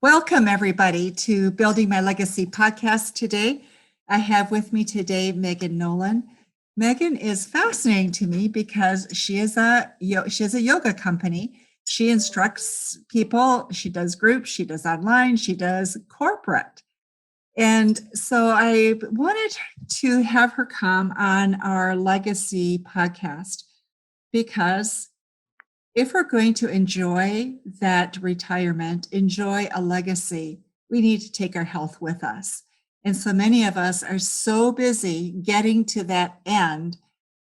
Welcome, everybody, to Building My Legacy podcast today. I have with me today Megan Nolan. Megan is fascinating to me because she has a yoga company. She instructs people, she does groups, she does online, she does corporate. And so I wanted to have her come on our Legacy podcast because if we're going to enjoy that retirement, enjoy a legacy, we need to take our health with us. And so many of us are so busy getting to that end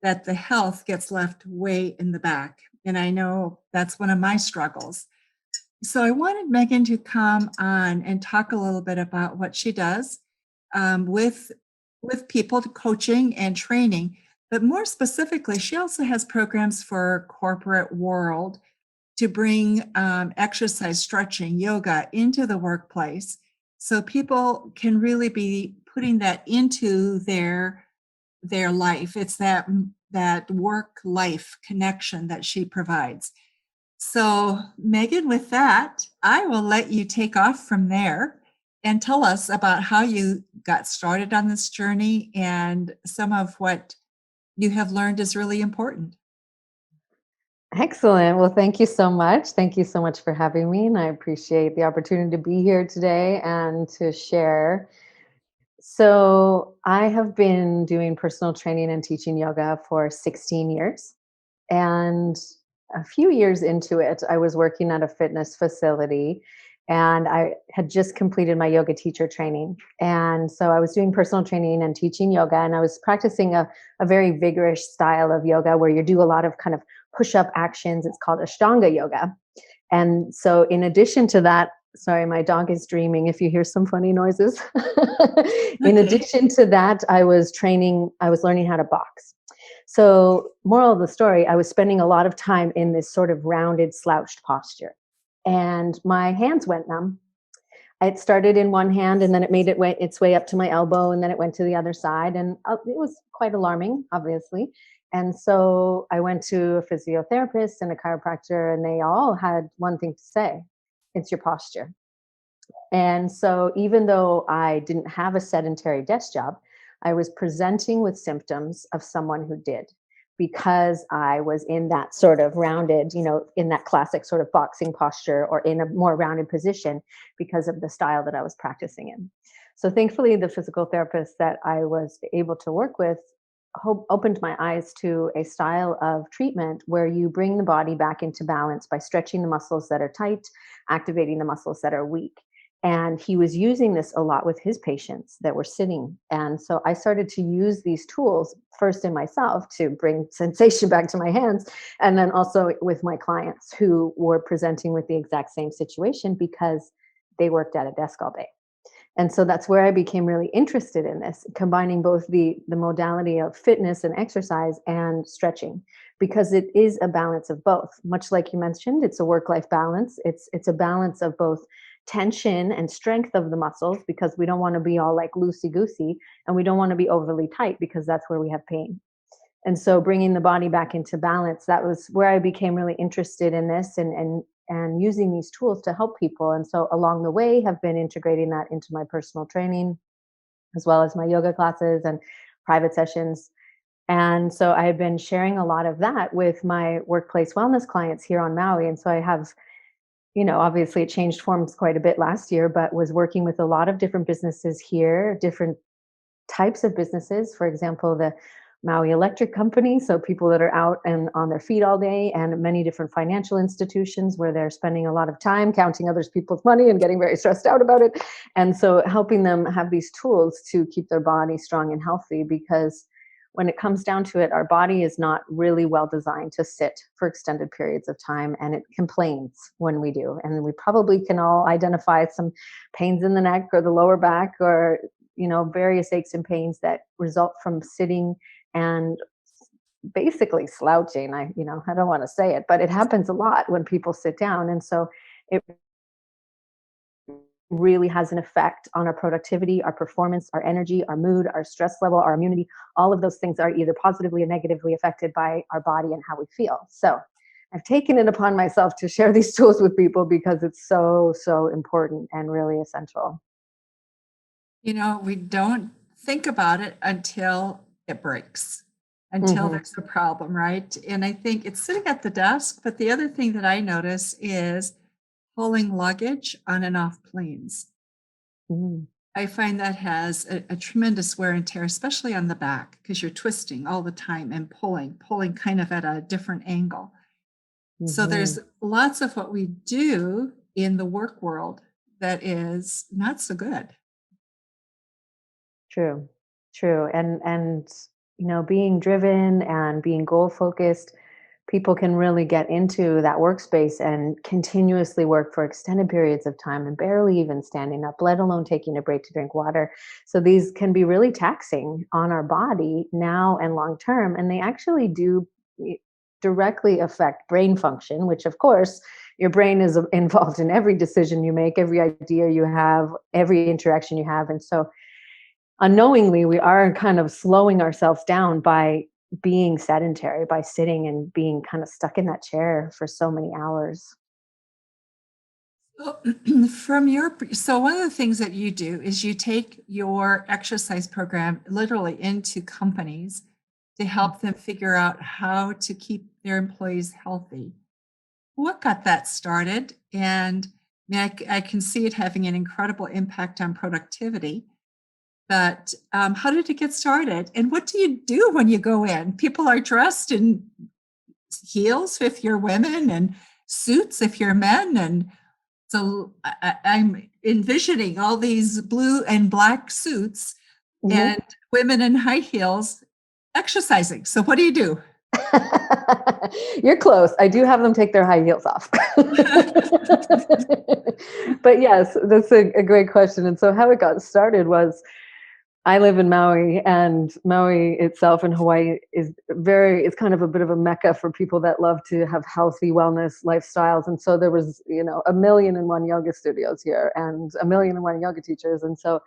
that the health gets left way in the back. And I know that's one of my struggles. So I wanted Megan to come on and talk a little bit about what she does with people, coaching and training. But more specifically, she also has programs for corporate world to bring exercise, stretching, yoga into the workplace so people can really be putting that into their life. It's that work life connection that she provides. So, Megan, with that, I will let you take off from there and tell us about how you got started on this journey and some of what you have learned is really important. Excellent. Well, thank you so much. Thank you so much for having me. And I appreciate the opportunity to be here today and to share. So, I have been doing personal training and teaching yoga for 16 years. And a few years into it, I was working at a fitness facility and I had just completed my yoga teacher training. And so I was doing personal training and teaching yoga, and I was practicing a very vigorous style of yoga where you do a lot of kind of push up actions. It's called Ashtanga yoga. And so, in addition to that, sorry, my dog is dreaming if you hear some funny noises. In Okay. addition to that, I was learning how to box. So, moral of the story, I was spending a lot of time in this sort of rounded, slouched posture. And my hands went numb. It started in one hand and then it made its way up to my elbow and then it went to the other side. And it was quite alarming, obviously. And so I went to a physiotherapist and a chiropractor, and they all had one thing to say: it's your posture. And so, even though I didn't have a sedentary desk job, I was presenting with symptoms of someone who did, because I was in that sort of rounded, in that classic sort of boxing posture or in a more rounded position because of the style that I was practicing in. So, thankfully, the physical therapist that I was able to work with opened my eyes to a style of treatment where you bring the body back into balance by stretching the muscles that are tight, activating the muscles that are weak. And he was using this a lot with his patients that were sitting. And so I started to use these tools first in myself to bring sensation back to my hands, and then also with my clients who were presenting with the exact same situation because they worked at a desk all day. And so that's where I became really interested in this, combining both the modality of fitness and exercise and stretching, because it is a balance of both. Much like you mentioned, it's a work-life balance. It's a balance of both tension and strength of the muscles, because we don't want to be all like loosey-goosey, and we don't want to be overly tight because that's where we have pain. And so bringing the body back into balance, that was where I became really interested in this, and using these tools to help people. And so along the way have been integrating that into my personal training, as well as my yoga classes and private sessions. And so I had been sharing a lot of that with my workplace wellness clients here on Maui. And so I have, obviously it changed forms quite a bit last year, but was working with a lot of different businesses here, different types of businesses. For example, the Maui Electric Company, so people that are out and on their feet all day, and many different financial institutions where they're spending a lot of time counting other people's money and getting very stressed out about it. And so helping them have these tools to keep their body strong and healthy, because when it comes down to it, our body is not really well designed to sit for extended periods of time, and it complains when we do. And we probably can all identify some pains in the neck or the lower back, or various aches and pains that result from sitting and basically slouching. I don't want to say it, but it happens a lot when people sit down. And so it really has an effect on our productivity, our performance, our energy, our mood, our stress level, our immunity. All of those things are either positively or negatively affected by our body and how we feel. So I've taken it upon myself to share these tools with people because it's so, so important and really essential. We don't think about it until it breaks, until Hmm. there's a problem, right? And I think it's sitting at the desk. But the other thing that I notice is pulling luggage on and off planes. Hmm. I find that has a tremendous wear and tear, especially on the back, because you're twisting all the time and pulling kind of at a different angle. So Hmm. there's lots of what we do in the work world that is not so good. True, true. And being driven and being goal focused, people can really get into that workspace and continuously work for extended periods of time and barely even standing up, let alone taking a break to drink water. So these can be really taxing on our body now and long term, and they actually do directly affect brain function, which of course your brain is involved in every decision you make, every idea you have, every interaction you have. And so unknowingly we are kind of slowing ourselves down by being sedentary, by sitting and being kind of stuck in that chair for so many hours. So so one of the things that you do is you take your exercise program literally into companies to help them figure out how to keep their employees healthy. What got that started? And I can see it having an incredible impact on productivity. But how did it get started? And what do you do when you go in? People are dressed in heels if you're women and suits if you're men. And so I'm envisioning all these blue and black suits Mhm. and women in high heels exercising. So what do you do? You're close. I do have them take their high heels off. But yes, that's a great question. And so how it got started was I live in Maui, and Maui itself in Hawaii it's kind of a bit of a mecca for people that love to have healthy wellness lifestyles. And so there was, a million and one yoga studios here and a million and one yoga teachers. And so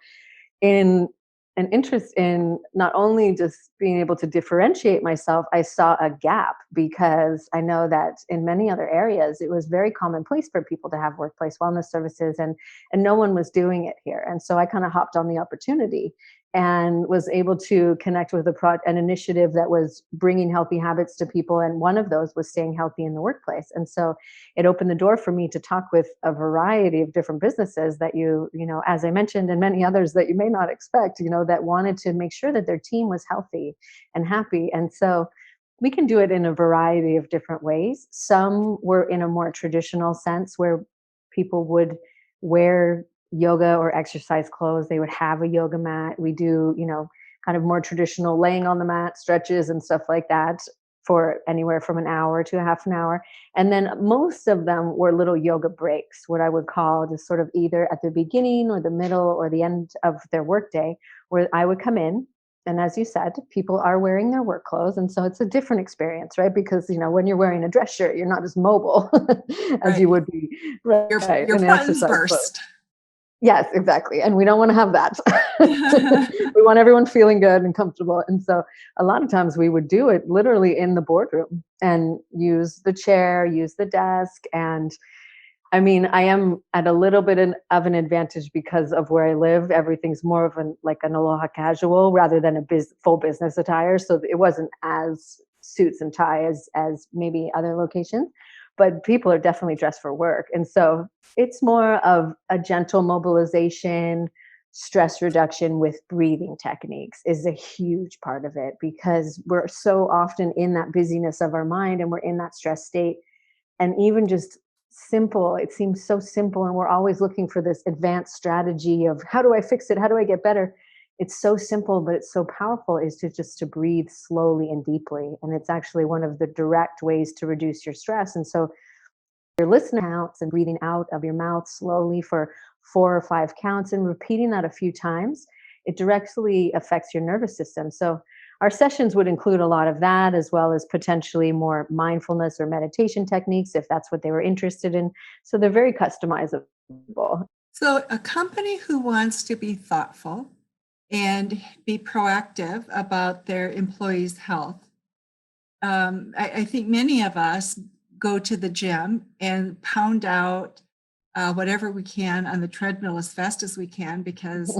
in an interest in not only just being able to differentiate myself, I saw a gap because I know that in many other areas it was very commonplace for people to have workplace wellness services, and no one was doing it here. And so I kind of hopped on the opportunity and was able to connect with an initiative that was bringing healthy habits to people, and one of those was staying healthy in the workplace. And so it opened the door for me to talk with a variety of different businesses that as I mentioned, and many others that you may not expect, that wanted to make sure that their team was healthy and happy. And so we can do it in a variety of different ways. Some were in a more traditional sense where people would wear yoga or exercise clothes. They would have a yoga mat. We do, kind of more traditional laying on the mat stretches and stuff like that for anywhere from an hour to a half an hour. And then most of them were little yoga breaks, what I would call just sort of either at the beginning or the middle or the end of their workday, where I would come in. And as you said, people are wearing their work clothes. And so it's a different experience, right? Because, when you're wearing a dress shirt, you're not as mobile as you Right. would be, right, Your in buttons exercise clothes. burst. Yes, exactly. And we don't want to have that. We want everyone feeling good and comfortable. And so a lot of times we would do it literally in the boardroom and use the chair, use the desk. And I mean, I am at a little bit of an advantage because of where I live. Everything's more of an aloha casual rather than a full business attire. So it wasn't as suits and tie as maybe other locations, but people are definitely dressed for work. And so it's more of a gentle mobilization, stress reduction with breathing techniques is a huge part of it, because we're so often in that busyness of our mind and we're in that stress state. And even just simple, it seems so simple, and we're always looking for this advanced strategy of how do I fix it, how do I get better. It's so simple, but it's so powerful, is to breathe slowly and deeply. And it's actually one of the direct ways to reduce your stress. And so you're listening counts and breathing out of your mouth slowly for 4 or 5 counts and repeating that a few times, it directly affects your nervous system. So our sessions would include a lot of that, as well as potentially more mindfulness or meditation techniques if that's what they were interested in. So they're very customizable. So a company who wants to be thoughtful and be proactive about their employees' health, I think many of us go to the gym and pound out whatever we can on the treadmill as fast as we can because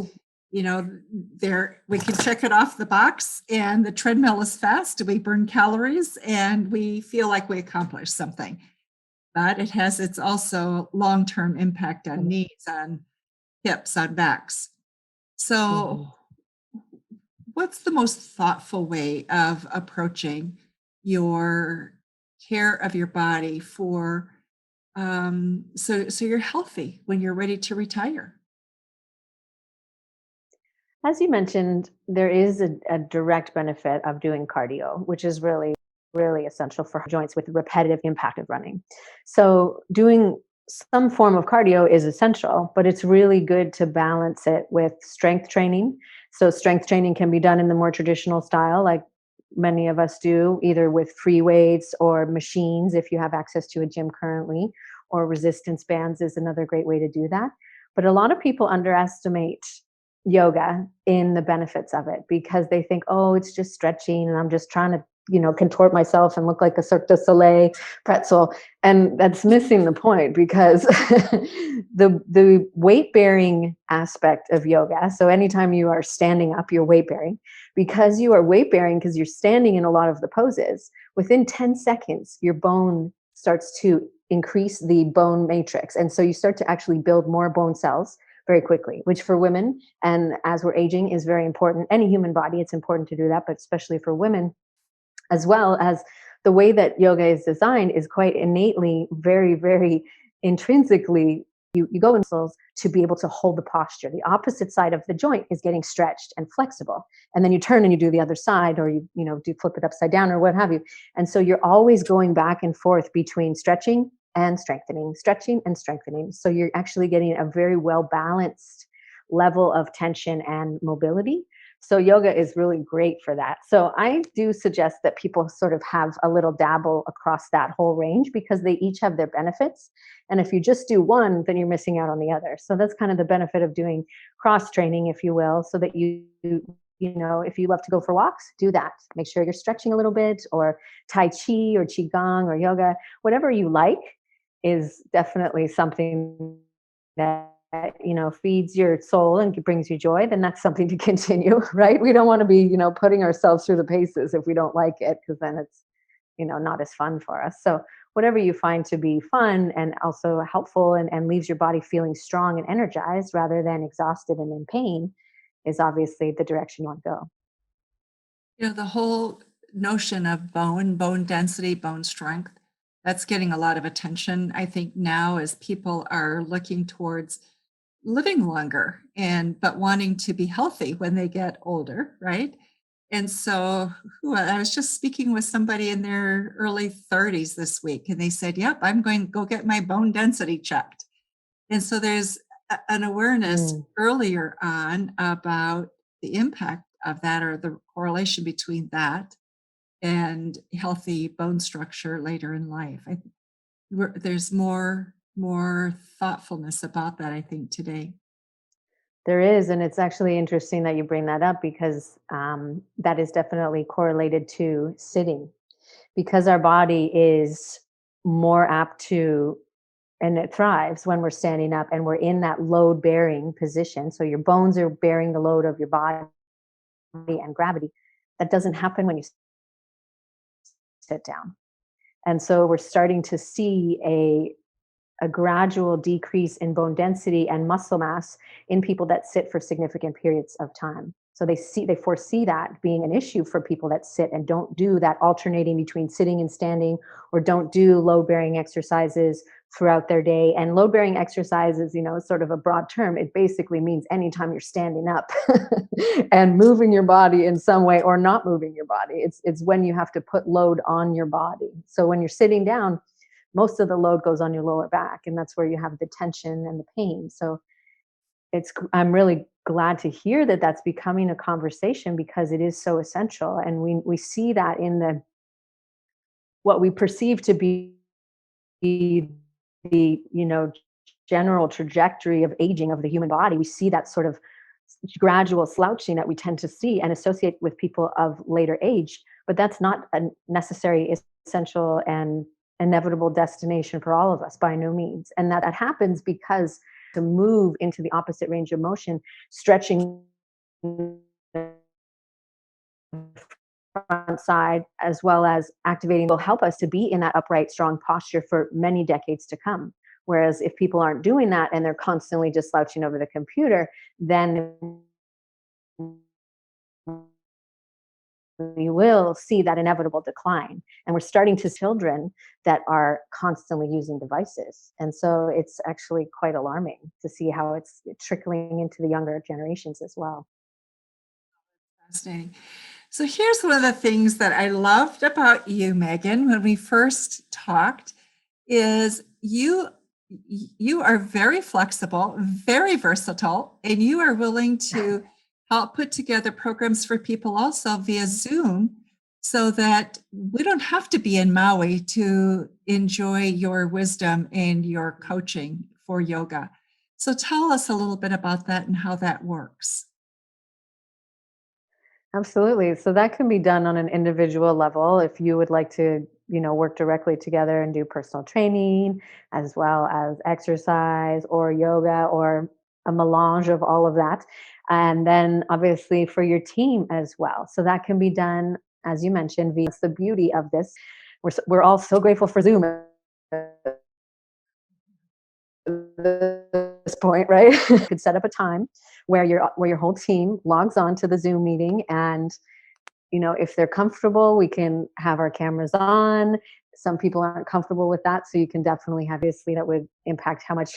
there we can check it off the box and the treadmill is fast. We burn calories and we feel like we accomplished something. But it has its also long-term impact on Mhm. knees, on hips, on backs. So Mhm. what's the most thoughtful way of approaching your care of your body for so you're healthy when you're ready to retire? As you mentioned, there is a direct benefit of doing cardio, which is really, really essential for joints with the repetitive impact of running. So, doing some form of cardio is essential, but it's really good to balance it with strength training. So, strength training can be done in the more traditional style, like many of us do, either with free weights or machines if you have access to a gym currently, or resistance bands is another great way to do that. But a lot of people underestimate yoga in the benefits of it because they think, oh, it's just stretching and I'm just trying to, contort myself and look like a Cirque du Soleil pretzel. And that's missing the point because the weight bearing aspect of yoga. So anytime you are standing up, you're weight bearing. Because you are weight bearing, because you're standing in a lot of the poses, within 10 seconds, your bone starts to increase the bone matrix. And so you start to actually build more bone cells very quickly, which for women and as we're aging is very important. Any human body, it's important to do that, but especially for women, as well as the way that yoga is designed is quite innately, very, very intrinsically. You go in muscles to be able to hold the posture. The opposite side of the joint is getting stretched and flexible. And then you turn and you do the other side, or do flip it upside down or what have you. And so you're always going back and forth between stretching and strengthening. So you're actually getting a very well balanced level of tension and mobility. So yoga is really great for that. So I do suggest that people sort of have a little dabble across that whole range because they each have their benefits. And if you just do one, then you're missing out on the other. So that's kind of the benefit of doing cross training, if you will, so that if you love to go for walks, do that. Make sure you're stretching a little bit, or Tai Chi or Qigong or yoga, whatever you like is definitely something that feeds your soul and brings you joy. Then that's something to continue. Right, we don't want to be putting ourselves through the paces if we don't like it, because then it's not as fun for us. So whatever you find to be fun and also helpful, and leaves your body feeling strong and energized rather than exhausted and in pain, is obviously the direction you want to go. The whole notion of bone density, bone strength, that's getting a lot of attention, I think, now as people are looking towards living longer and but wanting to be healthy when they get older, right? And so I was just speaking with somebody in their early 30s this week, and they said, "Yep, I'm going to go get my bone density checked." And so there's an awareness Mm. earlier on about the impact of that, or the correlation between that and healthy bone structure later in life. There's more thoughtfulness about that, I think, today. There is, and it's actually interesting that you bring that up because that is definitely correlated to sitting, because our body is more apt to, and it thrives when we're standing up and we're in that load bearing position. So your bones are bearing the load of your body and gravity. That doesn't happen when you sit down. And so we're starting to see a gradual decrease in bone density and muscle mass in people that sit for significant periods of time. So they foresee that being an issue for people that sit and don't do that alternating between sitting and standing, or don't do load bearing exercises throughout their day. And load bearing exercises, is sort of a broad term. It basically means anytime you're standing up and moving your body in some way, or not moving your body. It's when you have to put load on your body. So when you're sitting down, most of the load goes on your lower back, and that's where you have the tension and the pain. So I'm really glad to hear that that's becoming a conversation, because it is so essential. And we see that in the what we perceive to be the general trajectory of aging of the human body. We see that sort of gradual slouching that we tend to see and associate with people of later age, but that's not a necessary, essential, and inevitable destination for all of us, by no means. And that happens because to move into the opposite range of motion, stretching the front side as well as activating will help us to be in that upright, strong posture for many decades to come. Whereas if people aren't doing that and they're constantly just slouching over the computer, then we will see that inevitable decline. And we're starting to see children that are constantly using devices. And so it's actually quite alarming to see how it's trickling into the younger generations as well. Fascinating. So here's one of the things that I loved about you, Megan, when we first talked, is you are very flexible, very versatile, and you are willing to help put together programs for people also via Zoom so that we don't have to be in Maui to enjoy your wisdom and your coaching for yoga. So tell us a little bit about that and how that works. Absolutely. So that can be done on an individual level if you would like to, work directly together and do personal training as well as exercise or yoga or a melange of all of that. And then obviously for your team as well. So that can be done, as you mentioned, via the beauty of this. We're all so grateful for Zoom this point, right? You could set up a time where your whole team logs on to the Zoom meeting, and if they're comfortable, we can have our cameras on. Some people aren't comfortable with that, so you can definitely have, obviously that would impact how much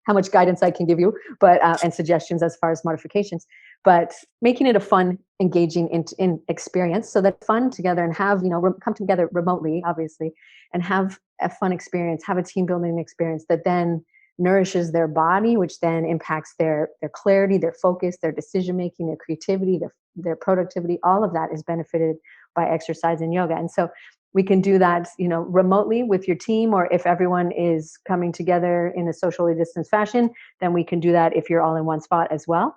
how much guidance I can give you, but and suggestions as far as modifications. But making it a fun, engaging in experience, so that fun together and have come together remotely, obviously, and have a fun experience, have a team building experience that then nourishes their body, which then impacts their clarity, their focus, their decision making, their creativity, their productivity. All of that is benefited by exercise and yoga. And so we can do that, remotely with your team, or if everyone is coming together in a socially distanced fashion, then we can do that if you're all in one spot as well.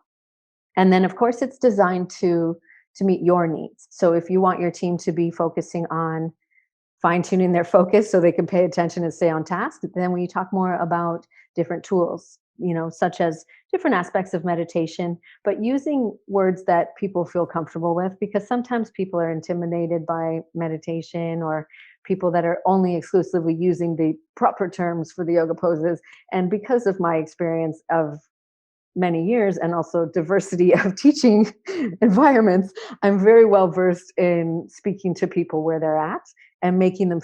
And then of course it's designed to meet your needs. So if you want your team to be focusing on fine tuning their focus so they can pay attention and stay on task, then we talk more about different tools, such as different aspects of meditation, but using words that people feel comfortable with, because sometimes people are intimidated by meditation, or people that are only exclusively using the proper terms for the yoga poses. And because of my experience of many years and also diversity of teaching environments, I'm very well versed in speaking to people where they're at and making them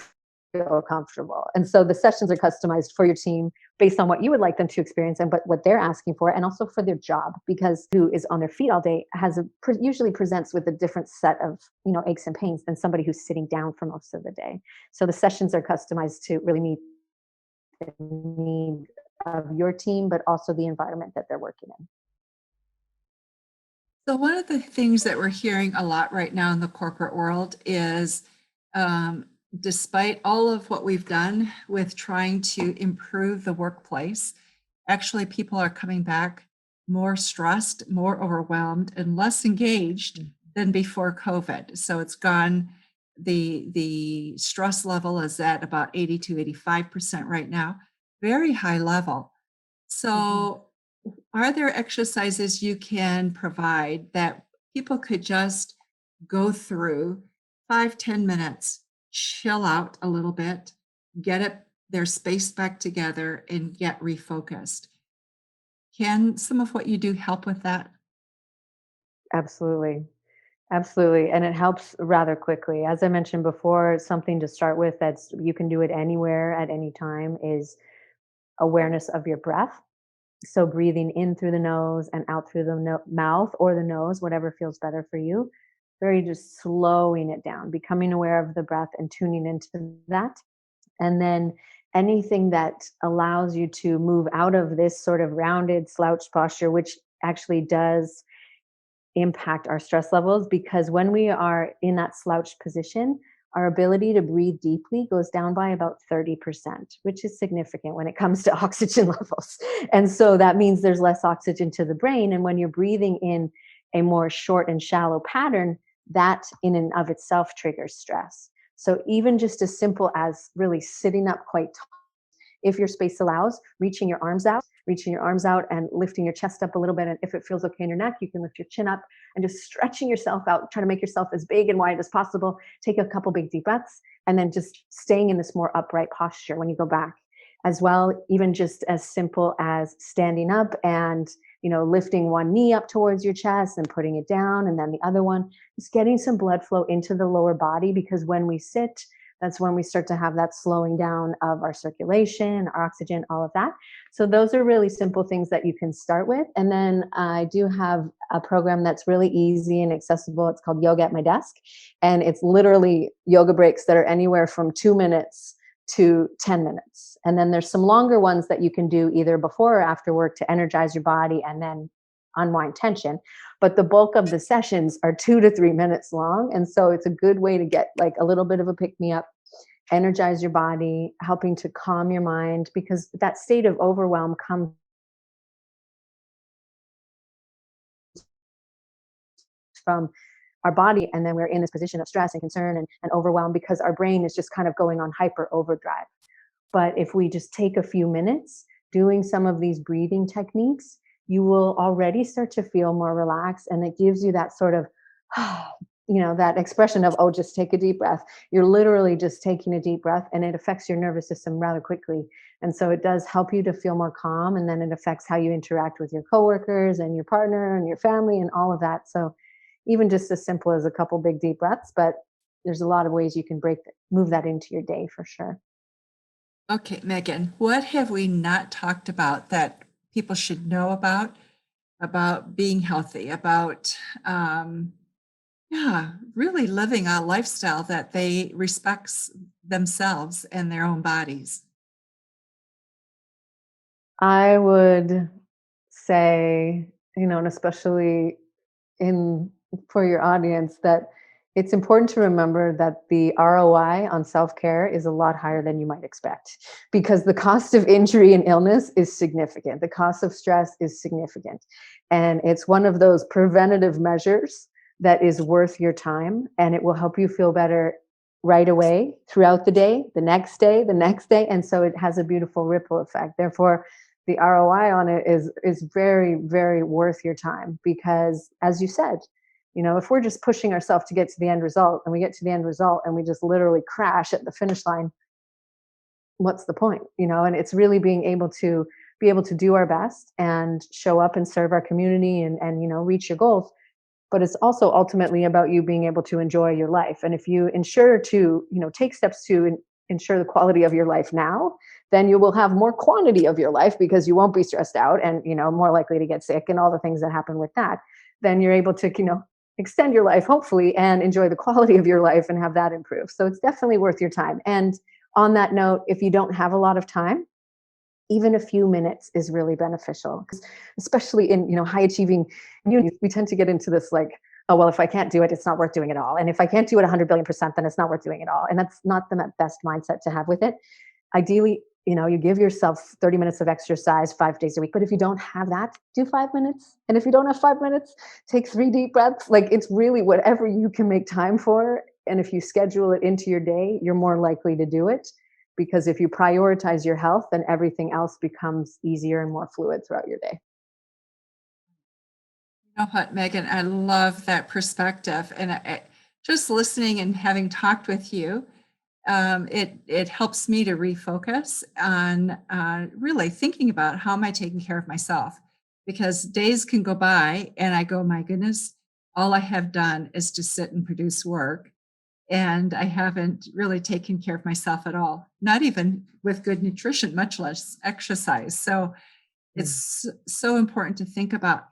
feel comfortable. And so the sessions are customized for your team based on what you would like them to experience and but what they're asking for, and also for their job, because who is on their feet all day usually presents with a different set of aches and pains than somebody who's sitting down for most of the day. So the sessions are customized to really meet the need of your team, but also the environment that they're working in. So one of the things that we're hearing a lot right now in the corporate world is, despite all of what we've done with trying to improve the workplace, actually people are coming back more stressed, more overwhelmed, and less engaged than before COVID. So it's gone, the stress level is at about 80 to 85% right now, very high level. Mhm. So are there exercises you can provide that people could just go through 5, 10 minutes, chill out a little bit, get their space back together and get refocused? Can some of what you do help with that? Absolutely. Absolutely. And it helps rather quickly. As I mentioned before, something to start with that's you can do it anywhere at any time is awareness of your breath. So breathing in through the nose and out through the mouth or the nose, whatever feels better for you. Very just slowing it down, becoming aware of the breath and tuning into that. And then anything that allows you to move out of this sort of rounded slouched posture, which actually does impact our stress levels, because when we are in that slouched position, our ability to breathe deeply goes down by about 30%, which is significant when it comes to oxygen levels. And so that means there's less oxygen to the brain. And when you're breathing in a more short and shallow pattern, that in and of itself triggers stress. So even just as simple as really sitting up quite tall, if your space allows, reaching your arms out and lifting your chest up a little bit. And if it feels okay in your neck, you can lift your chin up and just stretching yourself out, try to make yourself as big and wide as possible. Take a couple big deep breaths and then just staying in this more upright posture when you go back. As well, even just as simple as standing up and lifting one knee up towards your chest and putting it down, and then the other one, just getting some blood flow into the lower body, because when we sit, that's when we start to have that slowing down of our circulation, our oxygen, all of that. So those are really simple things that you can start with. And then I do have a program that's really easy and accessible. It's called Yoga at My Desk. And it's literally yoga breaks that are anywhere from 2 minutes to 10 minutes. And then there's some longer ones that you can do either before or after work to energize your body and then unwind tension. But the bulk of the sessions are 2 to 3 minutes long. And so it's a good way to get like a little bit of a pick me up, energize your body, helping to calm your mind, because that state of overwhelm comes from our body, and then we're in this position of stress and concern and overwhelm because our brain is just kind of going on hyper overdrive. But if we just take a few minutes doing some of these breathing techniques, you will already start to feel more relaxed, and it gives you that sort of that expression of, oh, just take a deep breath. You're literally just taking a deep breath, and it affects your nervous system rather quickly. And so it does help you to feel more calm, and then it affects how you interact with your coworkers and your partner and your family and all of that. So even just as simple as a couple big deep breaths, but there's a lot of ways you can move that into your day for sure. Okay, Megan, what have we not talked about that people should know about being healthy, about really living a lifestyle that they respects themselves and their own bodies? I would say, and especially in for your audience, that it's important to remember that the ROI on self-care is a lot higher than you might expect, because the cost of injury and illness is significant. The cost of stress is significant. And it's one of those preventative measures that is worth your time, and it will help you feel better right away, throughout the day, the next day, the next day. And so it has a beautiful ripple effect. Therefore, the ROI on it is very, very worth your time, because as you said, if we're just pushing ourselves to get to the end result, and we get to the end result and we just literally crash at the finish line, what's the point? And it's really being able to do our best and show up and serve our community and reach your goals. But it's also ultimately about you being able to enjoy your life. And if you ensure to, take steps to ensure the quality of your life now, then you will have more quantity of your life, because you won't be stressed out and, more likely to get sick and all the things that happen with that. Then you're able to, extend your life, hopefully, and enjoy the quality of your life and have that improve. So it's definitely worth your time. And on that note, if you don't have a lot of time, even a few minutes is really beneficial, especially in high achieving communities. We tend to get into this like, oh well, if I can't do it, it's not worth doing it all, and if I can't do it 100 billion%, then it's not worth doing it all. And that's not the best mindset to have with it. Ideally, you give yourself 30 minutes of exercise 5 days a week. But if you don't have that, do 5 minutes. And if you don't have 5 minutes, take 3 deep breaths. Like, it's really whatever you can make time for. And if you schedule it into your day, you're more likely to do it. Because if you prioritize your health, then everything else becomes easier and more fluid throughout your day. You know what, Megan, I love that perspective. And just listening and having talked with you, it helps me to refocus on really thinking about how am I taking care of myself, because days can go by and I go, my goodness, all I have done is to sit and produce work, and I haven't really taken care of myself at all, not even with good nutrition, much less exercise. So it's so important to think about.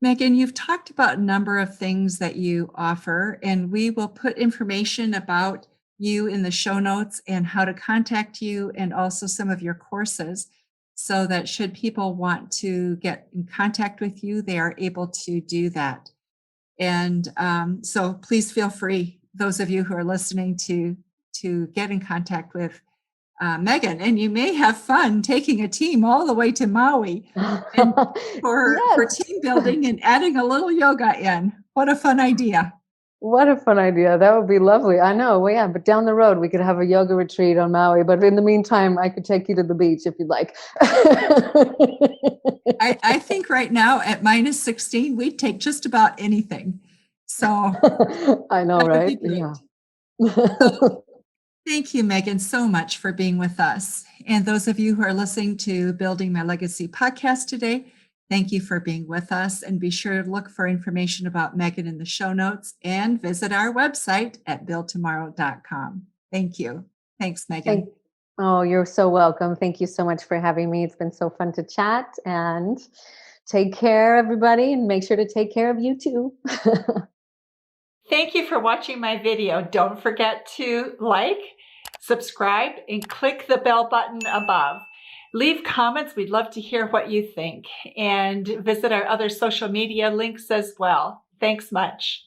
Megan, you've talked about a number of things that you offer, and we will put information about you in the show notes and how to contact you, and also some of your courses, so that should people want to get in contact with you, they are able to do that. And so please feel free, those of you who are listening, to get in contact with Megan, and you may have fun taking a team all the way to Maui and for Yes. team building and adding a little yoga in. What a fun idea. What a fun idea. That would be lovely. I know. Well, yeah, but down the road we could have a yoga retreat on Maui. But in the meantime, I could take you to the beach if you'd like. I think right now at minus 16, we'd take just about anything. So I know, that would be right? great. Yeah. So thank you, Megan, so much for being with us. And those of you who are listening to Building My Legacy podcast today, thank you for being with us. And be sure to look for information about Megan in the show notes and visit our website at buildtomorrow.com. Thank you. Thanks, Megan. Oh, you're so welcome. Thank you so much for having me. It's been so fun to chat, and take care, everybody, and make sure to take care of you too. Thank you for watching my video. Don't forget to like, subscribe, and click the bell button above. Leave comments. We'd love to hear what you think. And visit our other social media links as well. Thanks much.